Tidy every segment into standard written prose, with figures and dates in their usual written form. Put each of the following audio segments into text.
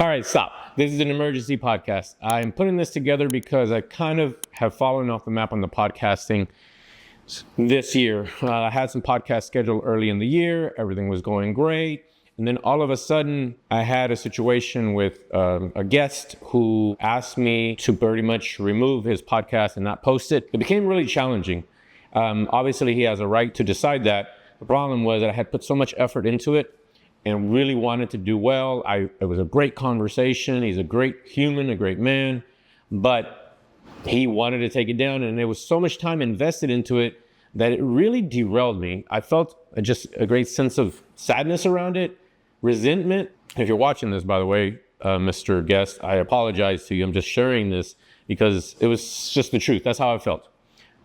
All right, stop. This is an emergency podcast. I'm putting this together because I kind of have fallen off the map on the podcasting this year. I had some podcasts scheduled early in the year. Everything was going great. And then all of a sudden, I had a situation with a guest who asked me to pretty much remove his podcast and not post it. It became really challenging. Obviously, he has a right to decide that. The problem was that I had put so much effort into it and really wanted to do well. It was a great conversation. He's a great human, a great man, but he wanted to take it down, and there was so much time invested into it that it really derailed me. I felt just a great sense of sadness around it, resentment. If you're watching this, by the way, Mr. Guest, I apologize to you. I'm just sharing this because it was just the truth. That's how I felt.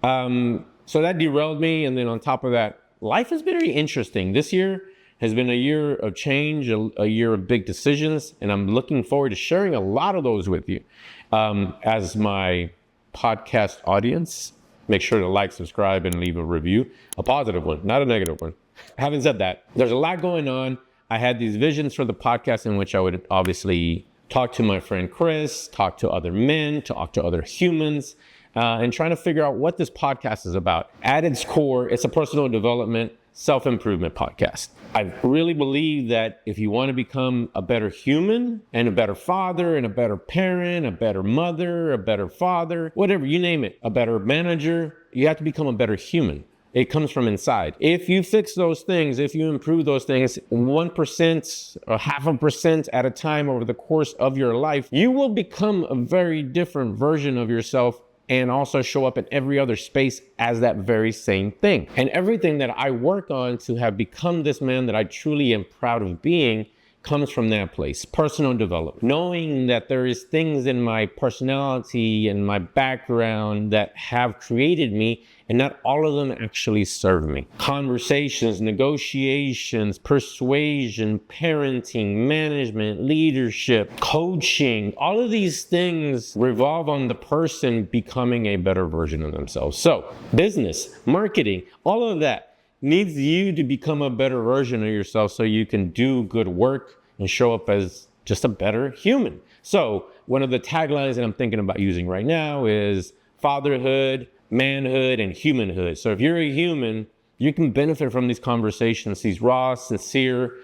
So that derailed me. And then on top of that, life has been very interesting. This year has been a year of change, a year of big decisions. And I'm looking forward to sharing a lot of those with you. As my podcast audience, make sure to like, subscribe, and leave a review. A positive one, not a negative one. Having said that, there's a lot going on. I had these visions for the podcast in which I would obviously talk to my friend Chris, talk to other men, talk to other humans, and trying to figure out what this podcast is about. At its core, it's a personal development, self-improvement podcast. I really believe that if you want to become a better human and a better father and a better parent, a better mother, a better father, whatever, you name it, a better manager, you have to become a better human. It comes from inside. If you fix those things, if you improve those things 1% or 0.5% at a time over the course of your life, you will become a very different version of yourself and also show up in every other space as that very same thing. And everything that I work on to have become this man that I truly am proud of being comes from that place, personal development. Knowing that there is things in my personality and my background that have created me, and not all of them actually serve me. Conversations, negotiations, persuasion, parenting, management, leadership, coaching, all of these things revolve on the person becoming a better version of themselves. So business, marketing, all of that needs you to become a better version of yourself so you can do good work and show up as just a better human. So one of the taglines that I'm thinking about using right now is fatherhood, manhood, and humanhood. So if you're a human, you can benefit from these conversations, these raw, sincere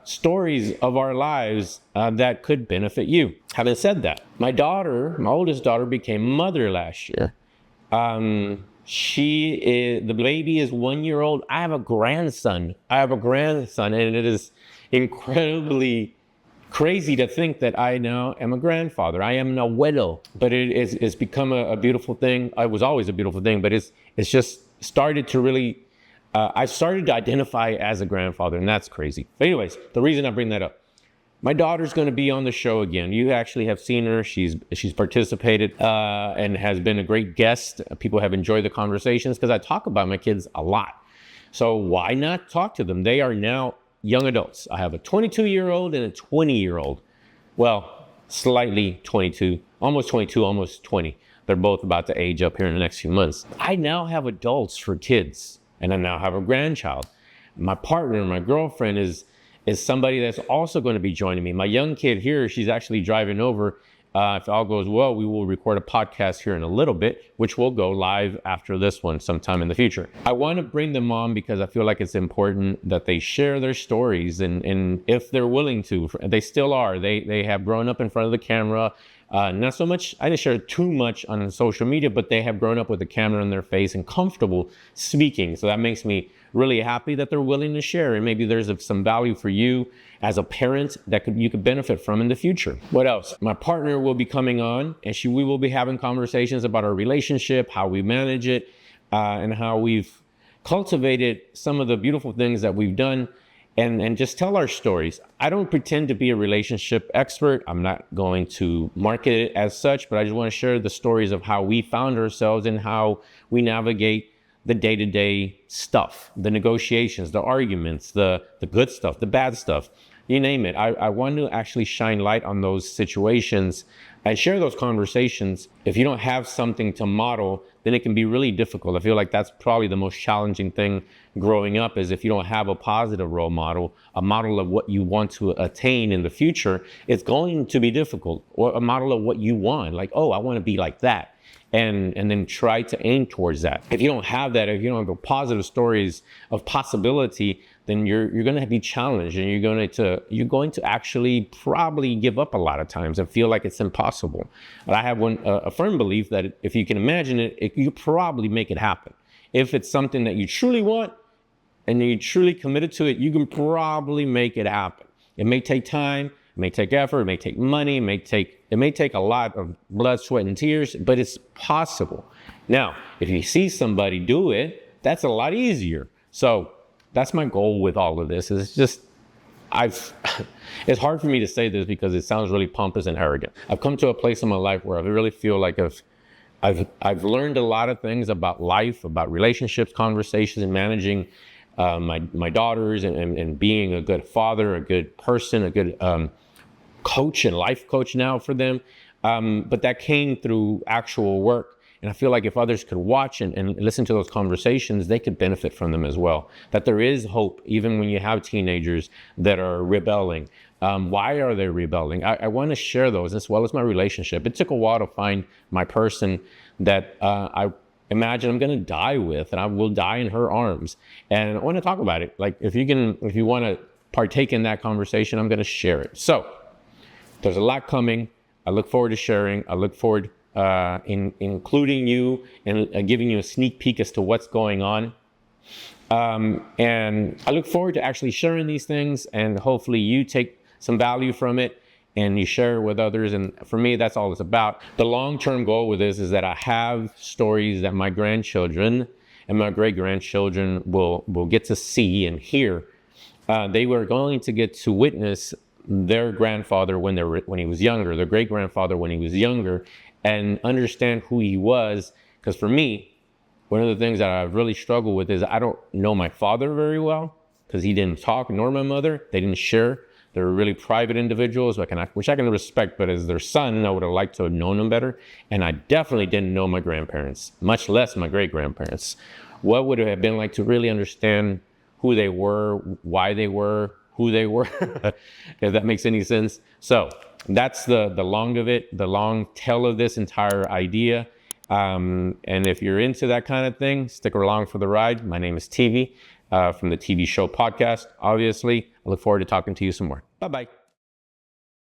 stories of our lives that could benefit you. Having said that, my oldest daughter became mother last year. The baby is 1 year old. I have a grandson, and it is incredibly crazy to think that I now am a grandfather. I am an abuelo, but it's become a beautiful thing. It was always a beautiful thing, but it's just started to really, I started to identify as a grandfather, and that's crazy. But anyways, the reason I bring that up, my daughter's going to be on the show again. You actually have seen her. She's participated and has been a great guest. People have enjoyed the conversations because I talk about my kids a lot. So why not talk to them? They are now young adults. I have a 22-year-old and a 20-year-old. Well, slightly 22, almost 20. They're both about to age up here in the next few months. I now have adults for kids, and I now have a grandchild. My partner, my girlfriend is somebody that's also going to be joining me. My young kid here, she's actually driving over. If all goes well, we will record a podcast here in a little bit, which will go live after this one sometime in the future. I want to bring them on because I feel like it's important that they share their stories, and if they're willing to, they still are. They have grown up in front of the camera. Not so much, I didn't share too much on social media, but they have grown up with the camera in their face and comfortable speaking. So that makes me really happy that they're willing to share, and maybe there's some value for you as a parent that you could benefit from in the future. What else? My partner will be coming on, and we will be having conversations about our relationship, how we manage it, and how we've cultivated some of the beautiful things that we've done, and just tell our stories. I don't pretend to be a relationship expert. I'm not going to market it as such, but I just want to share the stories of how we found ourselves and how we navigate the day-to-day stuff, the negotiations, the arguments, the good stuff, the bad stuff. you name it. I want to actually shine light on those situations and share those conversations. If you don't have something to model, then it can be really difficult. I feel like that's probably the most challenging thing growing up, is if you don't have a positive role model, a model of what you want to attain in the future, it's going to be difficult. Or a model of what you want, like, oh, I want to be like that. And then try to aim towards that. If you don't have that, if you don't have the positive stories of possibility, then you're going to be challenged, and you're going to actually probably give up a lot of times and feel like it's impossible. But I have a firm belief that if you can imagine it, you probably make it happen. If it's something that you truly want and you're truly committed to it, you can probably make it happen. It may take time, it may take effort, it may take money, it may take a lot of blood, sweat, and tears, but it's possible. Now, if you see somebody do it, that's a lot easier. So that's my goal with all of this. Is just, it's hard for me to say this because it sounds really pompous and arrogant. I've come to a place in my life where I really feel like I've learned a lot of things about life, about relationships, conversations, and managing my daughters, and being a good father, a good person, a good coach and life coach now for them. But that came through actual work. And I feel like if others could watch and listen to those conversations, they could benefit from them as well. That there is hope, even when you have teenagers that are rebelling. Why are they rebelling? I want to share those, as well as my relationship. It took a while to find my person that I imagine I'm going to die with, and I will die in her arms. And I want to talk about it. Like, if you want to partake in that conversation, I'm going to share it. So there's a lot coming. I look forward to sharing. I look forward in including you and giving you a sneak peek as to what's going on. And I look forward to actually sharing these things, and hopefully you take some value from it and you share it with others. And for me, that's all it's about. The long-term goal with this is that I have stories that my grandchildren and my great-grandchildren will get to see and hear. They were going to get to witness their grandfather when he was younger, their great-grandfather when he was younger, and understand who he was. Because for me, one of the things that I've really struggled with is I don't know my father very well, because he didn't talk, nor my mother. They didn't share. They were really private individuals, which I can respect, but as their son, I would have liked to have known them better. And I definitely didn't know my grandparents, much less my great-grandparents. What would it have been like to really understand who they were, why they were, who they were, if that makes any sense. So that's the long of it, the long tail of this entire idea. And if you're into that kind of thing, stick along for the ride. My name is Teevee from the Teevee Show Podcast. Obviously, I look forward to talking to you some more. Bye-bye.